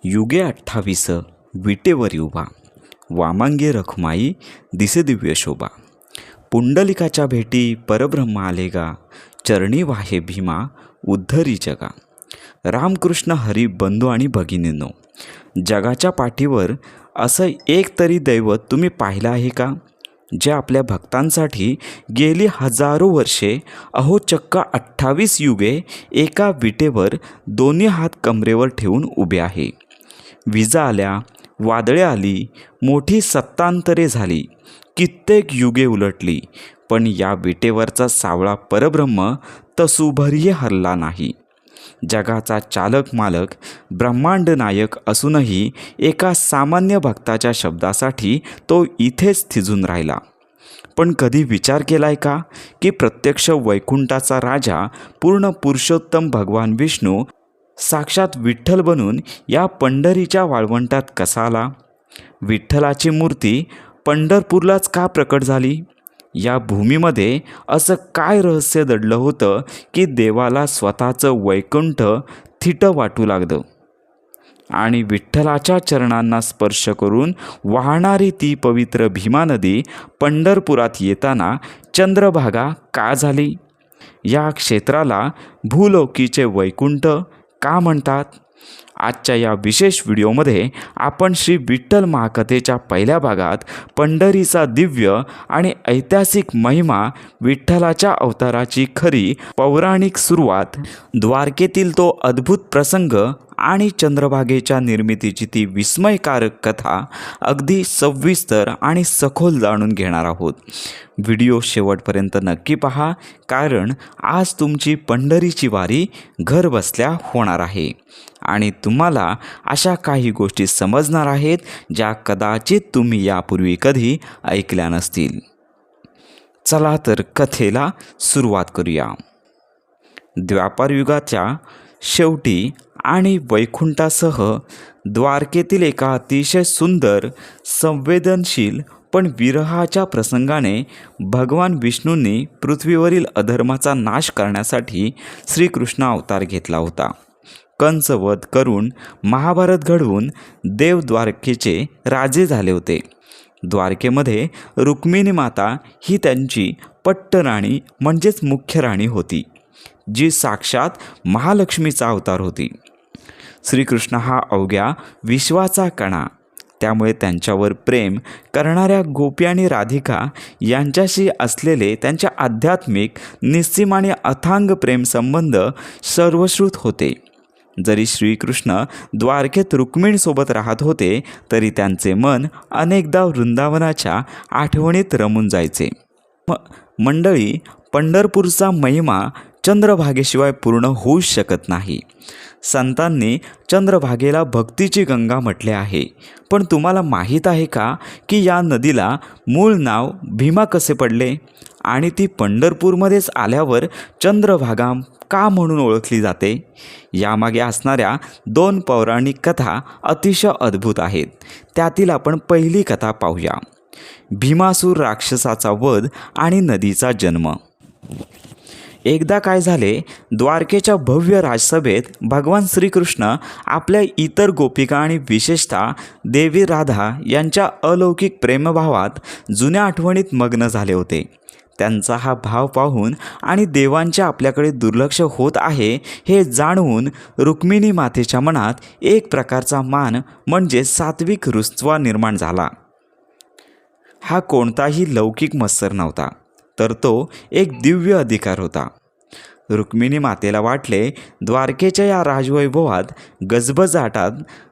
युगे 28 विटेवर उभा, वामांगे रखमाई दिसे दिव्य शोभा. पुंडलिकाच्या भेटी परब्रह्म आले गा, चरणी वाहे भीमा उद्धरी जगा. रामकृष्ण हरी बंधू आणि भगिनींनो, जगाच्या पाठीवर असं एक तरी दैवत तुम्ही पाहिलं आहे का, जे आपल्या भक्तांसाठी गेली हजारो वर्षे, अहो चक्क 28 युगे एका विटेवर दोन्ही हात कमरेवर ठेवून उभे आहे. विजा आल्या, वादळे आली, मोठी सत्तांतरे झाली, कित्येक युगे उलटली, पण या विटेवरचा सावळा परब्रह्म तसूभरही हरला नाही. जगाचा चालक मालक, ब्रह्मांड नायक असूनही एका सामान्य भक्ताच्या शब्दासाठी तो इथेच थिजून राहिला. पण कधी विचार केलाय का की प्रत्यक्ष वैकुंठाचा राजा, पूर्ण पुरुषोत्तम भगवान विष्णू साक्षात विठ्ठल बनून या पंढरीच्या वाळवंटात कसा आला? विठ्ठलाची मूर्ती पंढरपूरलाच का प्रकट झाली? या भूमीमध्ये असं काय रहस्य दडलं होतं की देवाला स्वतःचं वैकुंठ थिटं वाटू लागलं? आणि विठ्ठलाच्या चरणांना स्पर्श करून वाहणारी ती पवित्र भीमा नदी पंढरपुरात येताना चंद्रभागा का झाली? या क्षेत्राला भूलोकीचे वैकुंठ का म्हणतात? आजच्या या विशेष व्हिडिओमध्ये आपण श्री विठ्ठल महाकथेच्या पहिल्या भागात पंढरीचा दिव्य आणि ऐतिहासिक महिमा, विठ्ठलाच्या अवताराची खरी पौराणिक सुरुवात, द्वारकेतील तो अद्भुत प्रसंग आणि चंद्रभागेच्या निर्मितीची ती विस्मयकारक कथा अगदी सविस्तर आणि सखोल जाणून घेणार आहोत. व्हिडिओ शेवटपर्यंत नक्की पहा, कारण आज तुमची पंढरीची वारी घर बसल्या होणार आहे आणि तुम्हाला अशा काही गोष्टी समजणार आहेत ज्या कदाचित तुम्ही यापूर्वी कधी ऐकल्या नसतील. चला तर कथेला सुरुवात करूया. द्वापारयुगाच्या शेवटी आणि वैकुंठासह द्वारकेतील एका अतिशय सुंदर, संवेदनशील पण विरहाच्या प्रसंगाने भगवान विष्णूंनी पृथ्वीवरील अधर्माचा नाश करण्यासाठी श्रीकृष्ण अवतार घेतला होता. कंसवध करून महाभारत घडवून देव द्वारकेचे राजे झाले होते. द्वारकेमध्ये रुक्मिणी माता ही त्यांची पट्टराणी म्हणजेच मुख्य राणी होती, जी साक्षात महालक्ष्मीचा अवतार होती. श्रीकृष्ण हा अवघ्या विश्वाचा कणा, त्यामुळे त्यांच्यावर प्रेम करणाऱ्या गोपी आणि राधिका यांच्याशी असलेले त्यांचे आध्यात्मिक, निस्सीम आणि अथांग प्रेमसंबंध सर्वश्रुत होते. जरी श्रीकृष्ण द्वारकेत रुक्मिणीसोबत राहत होते, तरी त्यांचे मन अनेकदा वृंदावनाच्या आठवणीत रमून जायचे. मंडळी, पंढरपूरचा महिमा चंद्रभागेशिवाय पूर्ण होऊच शकत नाही. संतांनी चंद्रभागेला भक्तीची गंगा म्हटले आहे. पण तुम्हाला माहीत आहे का की या नदीला मूळ नाव भीमा कसे पडले? आणि ती पंढरपूरमध्येच आल्यावर चंद्रभागा का म्हणून ओळखली जाते? यामागे असणाऱ्या 2 पौराणिक कथा अतिशय अद्भुत आहेत. त्यातील आपण पहिली कथा पाहूया. भीमासूर राक्षसाचा वध आणि नदीचा जन्म. एकदा काय झाले, द्वारकेच्या भव्य राजसभेत भगवान श्रीकृष्ण आपल्या इतर गोपिका आणि विशेषतः देवी राधा यांच्या अलौकिक प्रेमभावात, जुन्या आठवणीत मग्न झाले होते. त्यांचा हा भाव पाहून आणि देवांच्या आपल्याकडे दुर्लक्ष होत आहे हे जाणवून रुक्मिणी मातेच्या मनात एक प्रकारचा मान म्हणजे सात्विक रुसवा निर्माण झाला. हा कोणताही लौकिक मत्सर नव्हता, तर तो एक दिव्य अधिकार होता. रुक्मिणी मातेला वाटले, द्वारकेच्या या राजवैभवात, गजबजाटात,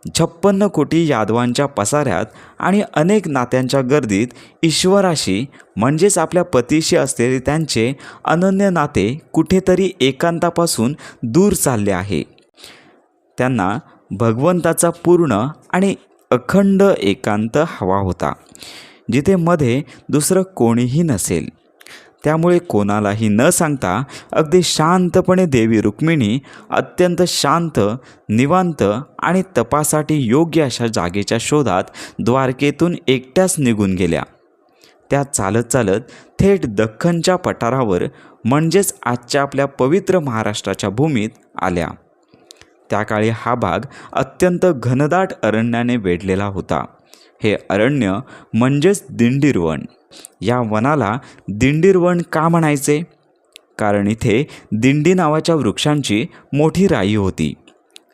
56 कोटी यादवांच्या पसाऱ्यात आणि अनेक नात्यांच्या गर्दीत ईश्वराशी म्हणजेच आपल्या पतीशी असलेले त्यांचे अनन्य नाते कुठेतरी एकांतापासून दूर चालले आहे. त्यांना भगवंताचा पूर्ण आणि अखंड एकांत हवा होता, जिथे मध्ये दुसरं कोणीही नसेल. त्यामुळे कोणालाही न सांगता अगदी शांतपणे देवी रुक्मिणी अत्यंत शांत, निवांत आणि तपासाठी योग्य अशा जागेच्या शोधात द्वारकेतून एकट्याच निघून गेल्या. त्या चालत चालत थेट दख्खनच्या पठारावर म्हणजेच आजच्या आपल्या पवित्र महाराष्ट्राच्या भूमीत आल्या. त्या काळी हा भाग अत्यंत घनदाट अरण्याने वेढलेला होता. हे अरण्य म्हणजेच दिंडीरवन. या वनाला दिंडीरवन का म्हणायचे? कारण इथे दिंडी नावाच्या वृक्षांची मोठी राई होती,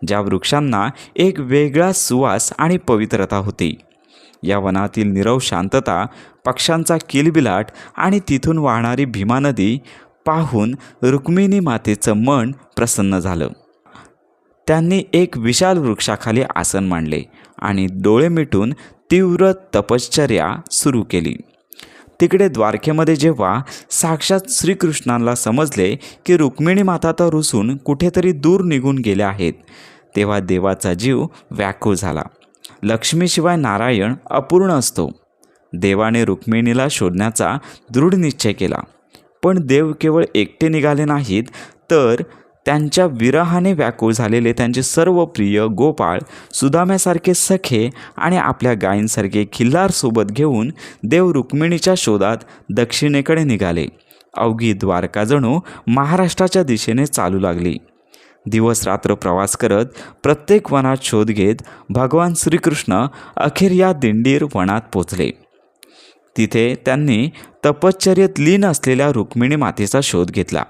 ज्या वृक्षांना एक वेगळा सुवास आणि पवित्रता होती. या वनातील नीरव शांतता, पक्ष्यांचा किलबिलाट आणि तिथून वाहणारी भीमा नदी पाहून रुक्मिणी मातेचं मन प्रसन्न झालं. त्यांनी एक विशाल वृक्षाखाली आसन मांडले आणि डोळे मिटून तीव्र तपश्चर्या सुरू केली. तिकडे द्वारकेमध्ये जेव्हा साक्षात श्रीकृष्णांना समजले की रुक्मिणी माता तर रुसून कुठेतरी दूर निघून गेल्या आहेत, तेव्हा देवाचा जीव व्याकुळ झाला. लक्ष्मीशिवाय नारायण अपूर्ण असतो. देवाने रुक्मिणीला शोधण्याचा दृढ निश्चय केला. पण देव केवळ एकटे निघाले नाहीत, तर त्यांच्या विरहाने व्याकुळ झालेले त्यांचे सर्व प्रिय गोपाळ, सुदाम्यासारखे सखे आणि आपल्या गायींसारखे खिल्लार सोबत घेऊन देव रुक्मिणीच्या शोधात दक्षिणेकडे निघाले. अवघी द्वारका जणू महाराष्ट्राच्या दिशेने चालू लागली. दिवस रात्र प्रवास करत प्रत्येक वनात शोध घेत भगवान श्रीकृष्ण अखेर या दिंडीर वनात पोचले. तिथे त्यांनी तपश्चर्येत लीन असलेल्या रुक्मिणी मातेचा शोध घेतला.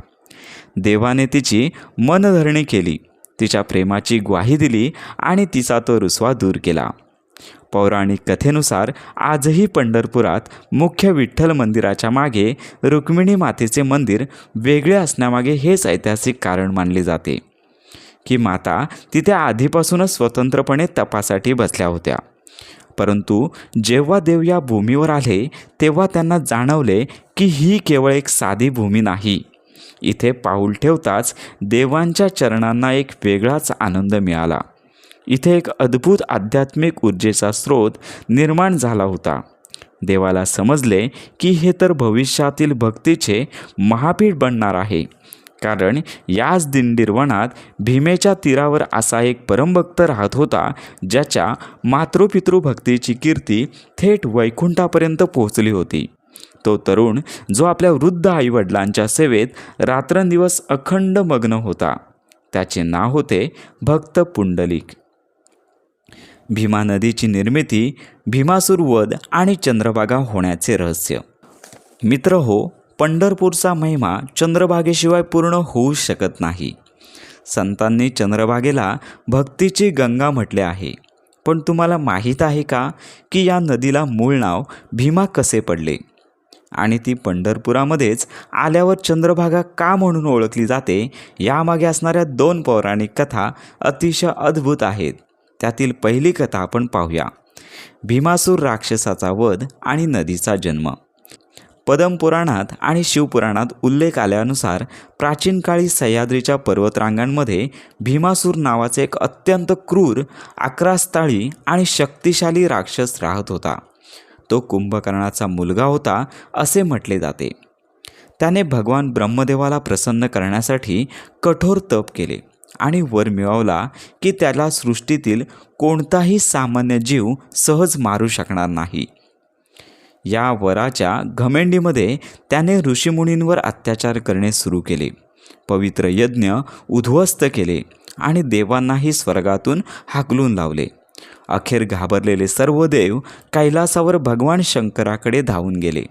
देवाने तिची मनधरणी केली, तिच्या प्रेमाची ग्वाही दिली आणि तिचा तो रुसवा दूर केला. पौराणिक कथेनुसार आजही पंढरपुरात मुख्य विठ्ठल मंदिराच्या मागे रुक्मिणी मातेचे मंदिर वेगळे असण्यामागे हेच ऐतिहासिक कारण मानले जाते की माता तिथे आधीपासूनच स्वतंत्रपणे तपासाठी बसल्या होत्या. परंतु जेव्हा देव या भूमीवर आले तेव्हा त्यांना जाणवले की ही केवळ एक साधी भूमी नाही. इथे पाऊल ठेवताच देवांच्या चरणांना एक वेगळाच आनंद मिळाला. इथे एक अद्भुत आध्यात्मिक ऊर्जेचा स्रोत निर्माण झाला होता. देवाला समजले की हे तर भविष्यातील भक्तीचे महापीठ बनणार आहे. कारण याच दिंडीरवनात भीमेच्या तीरावर असा एक परमभक्त राहत होता, ज्याच्या मातृपितृभक्तीची कीर्ती थेट वैकुंठापर्यंत पोहोचली होती. तो तरुण जो आपल्या वृद्ध आईवडिलांच्या सेवेत रात्रंदिवस अखंड मग्न होता, त्याचे नाव होते भक्त पुंडलिक. भीमा नदीची निर्मिती, भीमासूर वध आणि चंद्रभागा होण्याचे रहस्य. मित्र हो, पंढरपूरचा महिमा चंद्रभागेशिवाय पूर्ण होऊ शकत नाही. संतांनी चंद्रभागेला भक्तीची गंगा म्हटले आहे. पण तुम्हाला माहीत आहे का की या नदीला मूळ नाव भीमा कसे पडले? आणि ती पंढरपुरामध्येच आल्यावर चंद्रभागा का म्हणून ओळखली जाते, यामागे असणाऱ्या 2 पौराणिक कथा अतिशय अद्भुत आहेत. त्यातील पहिली कथा आपण पाहूया. भीमासूर राक्षसाचा वध आणि नदीचा जन्म. पद्मपुराणात आणि शिवपुराणात उल्लेख आल्यानुसार प्राचीन काळी सह्याद्रीच्या पर्वतरांगांमध्ये भीमासूर नावाचे एक अत्यंत क्रूर, आक्रस्ताळी आणि शक्तिशाली राक्षस राहत होता. तो कुंभकर्णाचा मुलगा होता असे म्हटले जाते. त्याने भगवान ब्रह्मदेवाला प्रसन्न करण्यासाठी कठोर तप केले आणि वर मिळवला की त्याला सृष्टीतील कोणताही सामान्य जीव सहज मारू शकणार नाही. या वराच्या घमेंडीमध्ये त्याने ऋषीमुनींवर अत्याचार करणे सुरू केले, पवित्र यज्ञ उद्ध्वस्त केले आणि देवांनाही स्वर्गातून हाकलून लावले. अखेर घाबरलेले सर्व देव कैलासावर भगवान शंकराकडे धावून गेले.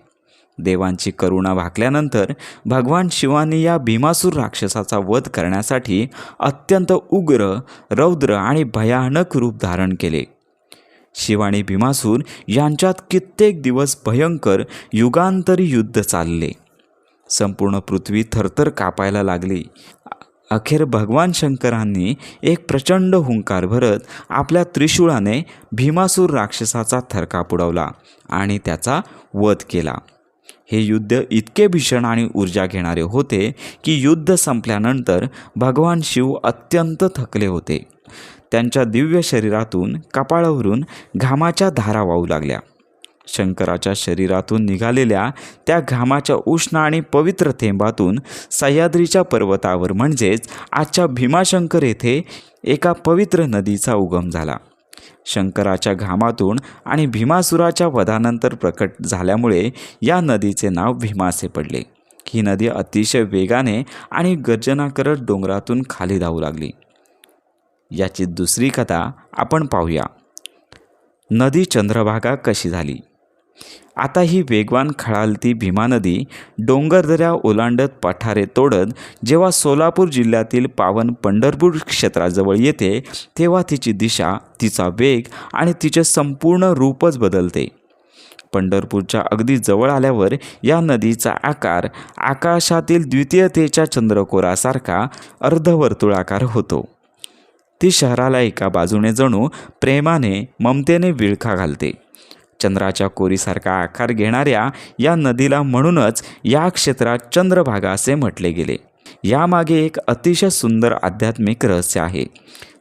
देवांची करुणा भाकल्यानंतर भगवान शिवांनी या भीमासूर राक्षसाचा वध करण्यासाठी अत्यंत उग्र, रौद्र आणि भयानक रूप धारण केले. शिव आणि भीमासूर यांच्यात कित्येक दिवस भयंकर युगांतरी युद्ध चालले. संपूर्ण पृथ्वी थरथर कापायला लागली. अखेर भगवान शंकरांनी एक प्रचंड हुंकार भरत आपल्या त्रिशूळाने भीमासूर राक्षसाचा थरकाप उडवला आणि त्याचा वध केला. हे युद्ध इतके भीषण आणि ऊर्जा घेणारे होते की युद्ध संपल्यानंतर भगवान शिव अत्यंत थकले होते. त्यांच्या दिव्य शरीरातून कपाळावरून घामाच्या धारा वाहू लागल्या. शंकराच्या शरीरातून निघालेल्या त्या घामाच्या उष्ण आणि पवित्र थेंबातून सह्याद्रीच्या पर्वतावर म्हणजेच आजच्या भीमाशंकर येथे एका पवित्र नदीचा उगम झाला. शंकराच्या घामातून आणि भीमासुराच्या वधानंतर प्रकट झाल्यामुळे या नदीचे नाव भीमा असे पडले. ही नदी अतिशय वेगाने आणि गर्जना करत डोंगरातून खाली धावू लागली. याची दुसरी कथा आपण पाहूया. नदी चंद्रभागा कशी झाली. आता ही वेगवान खळाळती भीमा नदी डोंगरदऱ्या ओलांडत पठारे तोडत जेव्हा सोलापूर जिल्ह्यातील पावन पंढरपूर क्षेत्राजवळ येते तेव्हा तिची दिशा, तिचा वेग आणि तिचे संपूर्ण रूपच बदलते. पंढरपूरच्या अगदी जवळ आल्यावर या नदीचा आकार आकाशातील द्वितीयतेच्या चंद्रकोरासारखा अर्धवर्तुळाकार होतो. ती शहराला एका बाजूने जणू प्रेमाने, ममतेने विळखा घालते. चंद्राच्या कोरीसारखा आकार घेणाऱ्या या नदीला म्हणूनच या क्षेत्रात चंद्रभागा असे म्हटले गेले. यामागे एक अतिशय सुंदर आध्यात्मिक रहस्य आहे.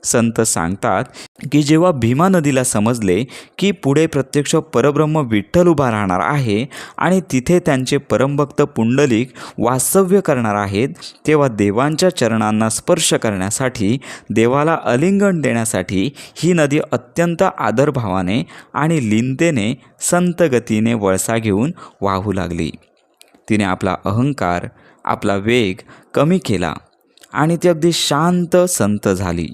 संत सांगतात की जेव्हा भीमा नदीला समजले की पुढे प्रत्यक्ष परब्रह्म विठ्ठल उभा राहणार आहे आणि तिथे त्यांचे परमभक्त पुंडलिक वास्तव्य करणार आहेत, तेव्हा देवांच्या चरणांना स्पर्श करण्यासाठी, देवाला आलिंगन देण्यासाठी ही नदी अत्यंत आदरभावाने आणि लीनतेने संत गतीने वळसा घेऊन वाहू लागली. तिने आपला अहंकार, आपला वेग कमी केला आणि ती अगदी शांत संत झाली.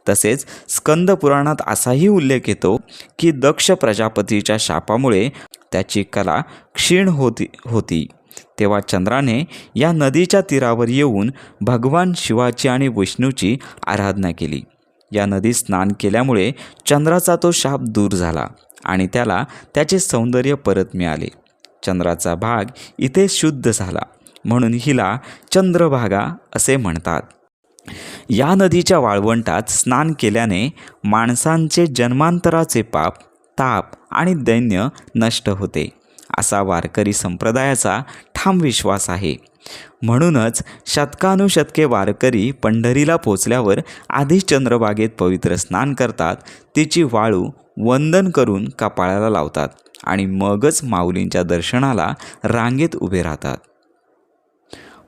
तसेच स्कंद पुराणात असाही उल्लेख येतो की दक्ष प्रजापतीच्या शापामुळे त्याची कला क्षीण होती. तेव्हा चंद्राने या नदीच्या तीरावर येऊन भगवान शिवाची आणि विष्णूची आराधना केली. या नदीत स्नान केल्यामुळे चंद्राचा तो शाप दूर झाला आणि त्याला त्याचे सौंदर्य परत मिळाले. चंद्राचा भाग इथे शुद्ध झाला, म्हणून हिला चंद्रभागा असे म्हणतात. या नदीच्या वाळवंटात स्नान केल्याने माणसांचे जन्मांतराचे पाप, ताप आणि दैन्य नष्ट होते, असा वारकरी संप्रदायाचा ठाम विश्वास आहे. म्हणूनच शतकानुशतके वारकरी पंढरीला पोचल्यावर आधी चंद्रभागेत पवित्र स्नान करतात, तिची वाळू वंदन करून कपाळाला लावतात आणि मगच माऊलींच्या दर्शनाला रांगेत उभे राहतात.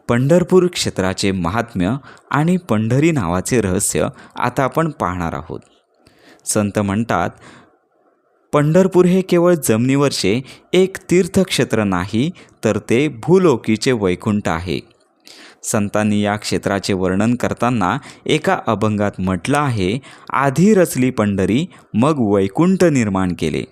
पंढरपूर क्षेत्राचे महात्म्य आणि पंढरी नावाचे रहस्य आता आपण पाहणार आहोत. संत म्हणतात, पंढरपूर हे केवळ जमिनीवरचे एक तीर्थक्षेत्र नाही, तर ते भूलोकीचे वैकुंठ आहे. संतांनी या क्षेत्राचे वर्णन करताना एका अभंगात म्हटलं आहे, आधी रचली पंढरी मग वैकुंठ निर्माण केले.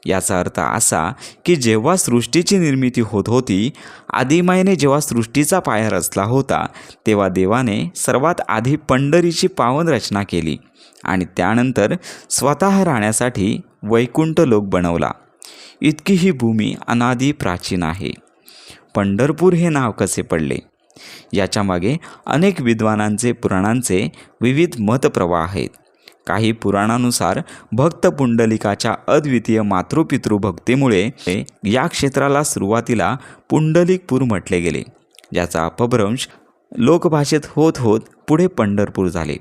याचा अर्थ असा की जेव्हा सृष्टीची निर्मिती होत होती, आदिमायेने जेव्हा सृष्टीचा पाया रचला होता, तेव्हा देवाने सर्वात आधी पंढरीची पावन रचना केली आणि त्यानंतर स्वतः राहण्यासाठी वैकुंठ लोक बनवला. इतकी ही भूमी अनादी प्राचीन आहे. पंढरपूर हे नाव कसे पडले, याच्यामागे अनेक विद्वानांचे, पुराणांचे विविध मतप्रवाह आहेत. काही पुराणानुसार भक्त पुंडलिकाच्या अद्वितीय मातृपितृभक्तीमुळे या क्षेत्राला सुरुवातीला पुंडलिकपूर म्हटले गेले, ज्याचा अपभ्रंश लोकभाषेत होत होत पुढे पंढरपूर झाले.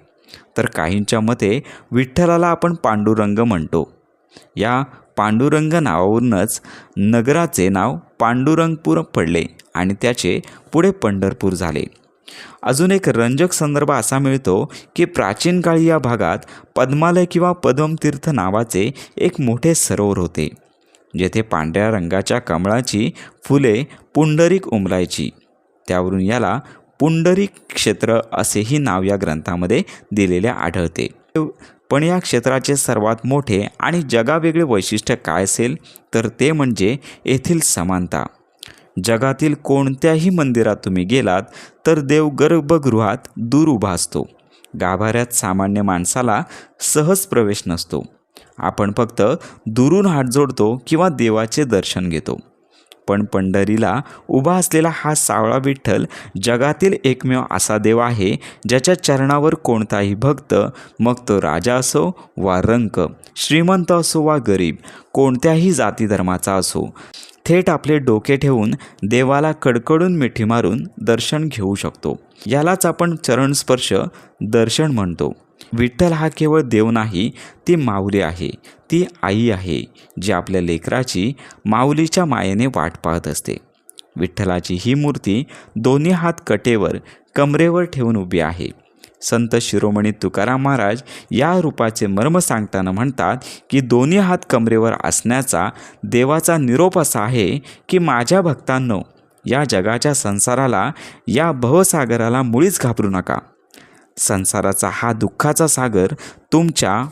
तर काहींच्या मते विठ्ठलाला आपण पांडुरंग म्हणतो. या पांडुरंग नावावरूनच नगराचे नाव पांडुरंगपूर पडले आणि त्याचे पुढे पंढरपूर झाले. अजून एक रंजक संदर्भ असा मिळतो की प्राचीन काळी या भागात पद्मालय किंवा पद्मतीर्थ नावाचे एक मोठे सरोवर होते, जेथे पांढऱ्या रंगाच्या कमळाची फुले पुंडरीक उमलायची. त्यावरून याला पुंडरीक क्षेत्र असेही नाव या ग्रंथामध्ये दिलेले आढळते. पण या क्षेत्राचे सर्वात मोठे आणि जगावेगळे वैशिष्ट्य काय असेल तर ते म्हणजे येथील समानता. जगातील कोणत्याही मंदिरात तुम्ही गेलात तर देव गर्भगृहात दूर उभा असतो. गाभाऱ्यात सामान्य माणसाला सहज प्रवेश नसतो. आपण फक्त दुरून हात जोडतो किंवा देवाचे दर्शन घेतो. पण पंढरीला उभा असलेला हा सावळा विठ्ठल जगातील एकमेव असा देव आहे ज्याच्या चरणावर कोणताही भक्त, मग तो राजा असो वा रंक, श्रीमंत असो वा गरीब, कोणत्याही जाती धर्माचा असो, थेट आपले डोके ठेवून देवाला कडकडून मिठी मारून दर्शन घेऊ शकतो. यालाच आपण चरणस्पर्श दर्शन म्हणतो. विठ्ठल हा केवळ देव नाही, ती माऊली आहे, ती आई आहे, जी आपल्या लेकराची माऊलीच्या मायेने वाट पाहत असते. विठ्ठलाची ही मूर्ती दोन्ही हात कटेवर, कमरेवर ठेवून उभी आहे. संत शिरोमणी तुकाराम महाराज या रूपाचे मर्म सांगताना म्हणतात की दोन्ही हात कमरेवर असण्याचा देवाचा निरोप असा आहे की माझ्या भक्तांनो, या जगाच्या संसाराला, या भवसागराला मुळीच घाबरू नका. संसाराचा हा दुःखाचा सागर तुमच्या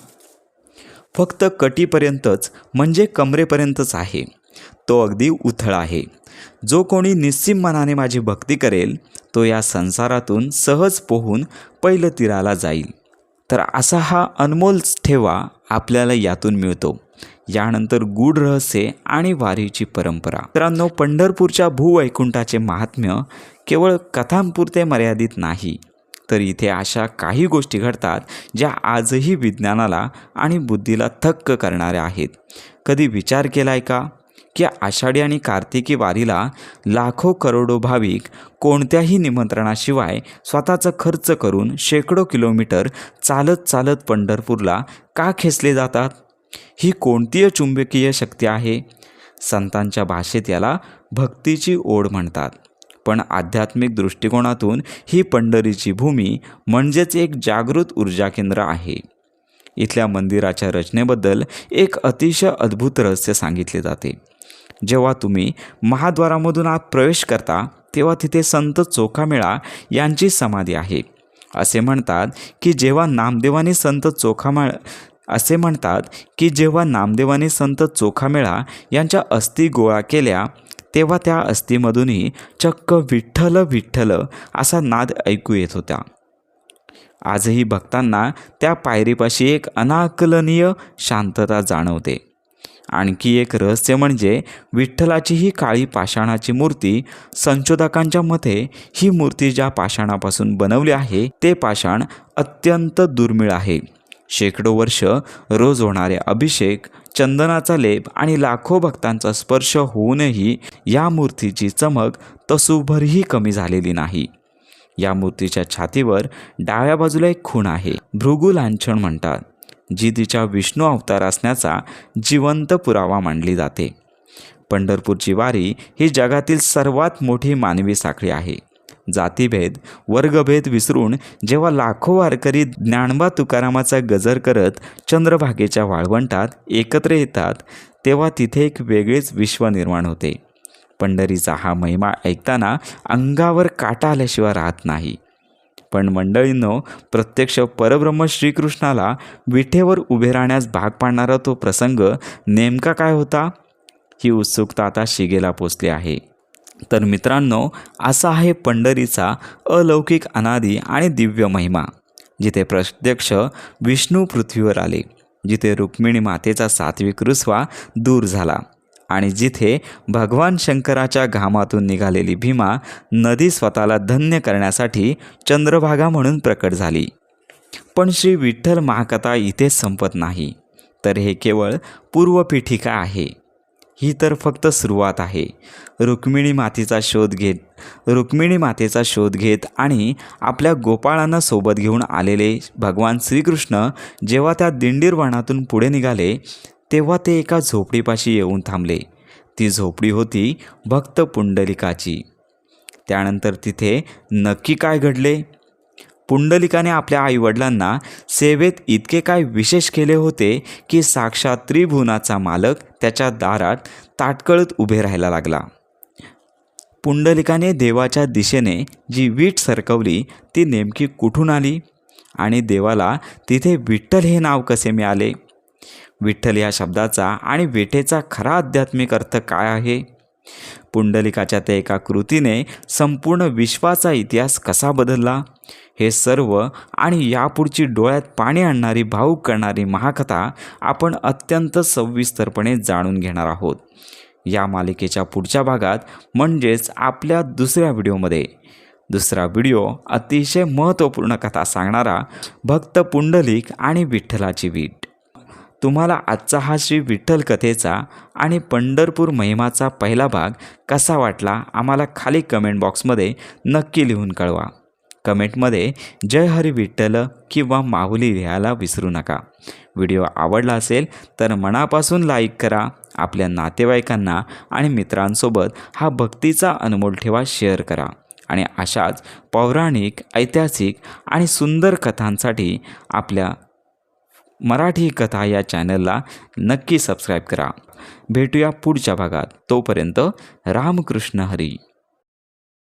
फक्त कटीपर्यंतच म्हणजे कमरेपर्यंतच आहे. तो अगदी उथळ आहे. जो कोणी निस्सीम मनाने माझी भक्ती करेल तो या संसारातून सहज पोहून पैल तीराला जाईल. तर असा हा अनमोल ठेवा आपल्याला यातून मिळतो. यानंतर गूढ रहस्ये आणि वारीची परंपरा. मित्रांनो, पंढरपूरच्या भूवैकुंठाचे महात्म्य केवळ कथांपुरते मर्यादित नाही, तर इथे अशा काही गोष्टी घडतात ज्या आजही विज्ञानाला आणि बुद्धीला थक्क करणाऱ्या आहेत. कधी विचार केलाय का की आषाढी आणि कार्तिकी वारीला लाखो करोडो भाविक कोणत्याही निमंत्रणाशिवाय स्वतःचा खर्च करून शेकडो किलोमीटर चालत चालत पंढरपूरला का खेचले जातात? ही कोणती चुंबकीय शक्ती आहे? संतांच्या भाषेत याला भक्तीची ओढ म्हणतात. पण आध्यात्मिक दृष्टिकोनातून ही पंढरीची भूमी म्हणजेच एक जागृत ऊर्जा केंद्र आहे. इथल्या मंदिराच्या रचनेबद्दल एक अतिशय अद्भुत रहस्य सांगितले जाते. जेव्हा तुम्ही महाद्वारामधून आत प्रवेश करता तेव्हा तिथे संत चोखामेळा यांची समाधी आहे. असे म्हणतात की जेव्हा नामदेवाने संत चोखामेळा यांच्या अस्थी गोळा केल्या तेव्हा त्या अस्थीमधूनही चक्क विठ्ठल विठ्ठल असा नाद ऐकू येत होता. आजही भक्तांना त्या पायरीपाशी एक अनाकलनीय शांतता जाणवते. आणखी एक रहस्य म्हणजे विठ्ठलाची ही काळी पाषाणाची मूर्ती. संशोधकांच्या मते ही मूर्ती ज्या पाषाणापासून बनवली आहे ते पाषाण अत्यंत दुर्मिळ आहे. शेकडो वर्ष रोज होणारे अभिषेक, चंदनाचा लेप आणि लाखो भक्तांचा स्पर्श होऊनही या मूर्तीची चमक तसूभरही कमी झालेली नाही. या मूर्तीच्या छातीवर डाव्या बाजूला एक खूण आहे, भृगु लांछन म्हणतात, जी तिच्या विष्णू अवतार असण्याचा जिवंत पुरावा मानली जाते. पंढरपूरची वारी ही जगातील सर्वात मोठी मानवी साखळी आहे. जातीभेद, वर्गभेद विसरून जेव्हा लाखो वारकरी ज्ञानोबा तुकारामाचा गजर करत चंद्रभागेच्या वाळवंटात एकत्र येतात तेव्हा तिथे एक वेगळेच विश्व निर्माण होते. पंढरीचा हा महिमा ऐकताना अंगावर काटा आल्याशिवाय राहत नाही. पण मंडळींनो, प्रत्यक्ष परब्रह्म श्रीकृष्णाला विठेवर उभे राहण्यास भाग पाडणारा तो प्रसंग नेमका काय होता? ही उत्सुकता आता शिगेला पोचली आहे. तर मित्रांनो, असा आहे पंढरीचा अलौकिक अनादी आणि दिव्य महिमा, जिथे प्रत्यक्ष विष्णू पृथ्वीवर आले, जिथे रुक्मिणी मातेचा सात्विक रुसवा दूर झाला आणि जिथे भगवान शंकराच्या घामातून निघालेली भीमा नदी स्वतःला धन्य करण्यासाठी चंद्रभागा म्हणून प्रकट झाली. पण श्री विठ्ठल महाकथा इथेच संपत नाही, तर हे केवळ पूर्वपीठिका आहे. ही तर फक्त सुरुवात आहे. रुक्मिणी मातेचा शोध घेत आणि आपल्या गोपाळांना सोबत घेऊन आलेले भगवान श्रीकृष्ण जेव्हा त्या दिंडीर वनातून पुढे निघाले तेव्हा ते एका झोपडीपाशी येऊन थांबले. ती झोपडी होती भक्त पुंडलिकाची. त्यानंतर तिथे नक्की काय घडले? पुंडलिकाने आपल्या आईवडिलांना सेवेत इतके काय विशेष केले होते की साक्षात त्रिभुवनाचा मालक त्याच्या दारात ताटकळत उभे राहायला लागला. पुंडलिकाने देवाच्या दिशेने जी वीट सरकवली ती नेमकी कुठून आली आणि देवाला तिथे विठ्ठल हे नाव कसे मिळाले? विठ्ठल या शब्दाचा आणि विठेचा खरा आध्यात्मिक अर्थ काय आहे? पुंडलिकाच्या त्या एका कृतीने संपूर्ण विश्वाचा इतिहास कसा बदलला? हे सर्व आणि यापुढची डोळ्यात पाणी आणणारी, भावूक करणारी महाकथा आपण अत्यंत सविस्तरपणे जाणून घेणार आहोत या मालिकेच्या पुढच्या भागात, म्हणजेच आपल्या दुसऱ्या व्हिडिओमध्ये. दुसरा व्हिडिओ अतिशय महत्त्वपूर्ण कथा सांगणारा भक्त पुंडलिक आणि विठ्ठलाची वीट. तुम्हाला आजचा हा श्री विठ्ठल कथेचा आणि पंढरपूर महिमाचा पहिला भाग कसा वाटला आम्हाला खाली कमेंट बॉक्समध्ये नक्की लिहून कळवा. कमेंटमध्ये जय हरी विठ्ठल किंवा माऊली लिहायला विसरू नका. व्हिडिओ आवडला असेल तर मनापासून लाईक करा. आपल्या नातेवाईकांना आणि मित्रांसोबत हा भक्तीचा अनमोल ठेवा शेअर करा आणि अशाच पौराणिक, ऐतिहासिक आणि सुंदर कथांसाठी आपल्या मराठी कथा या चॅनलला नक्की सबस्क्राईब करा. भेटूया पुढच्या भागात. तोपर्यंत रामकृष्ण हरी.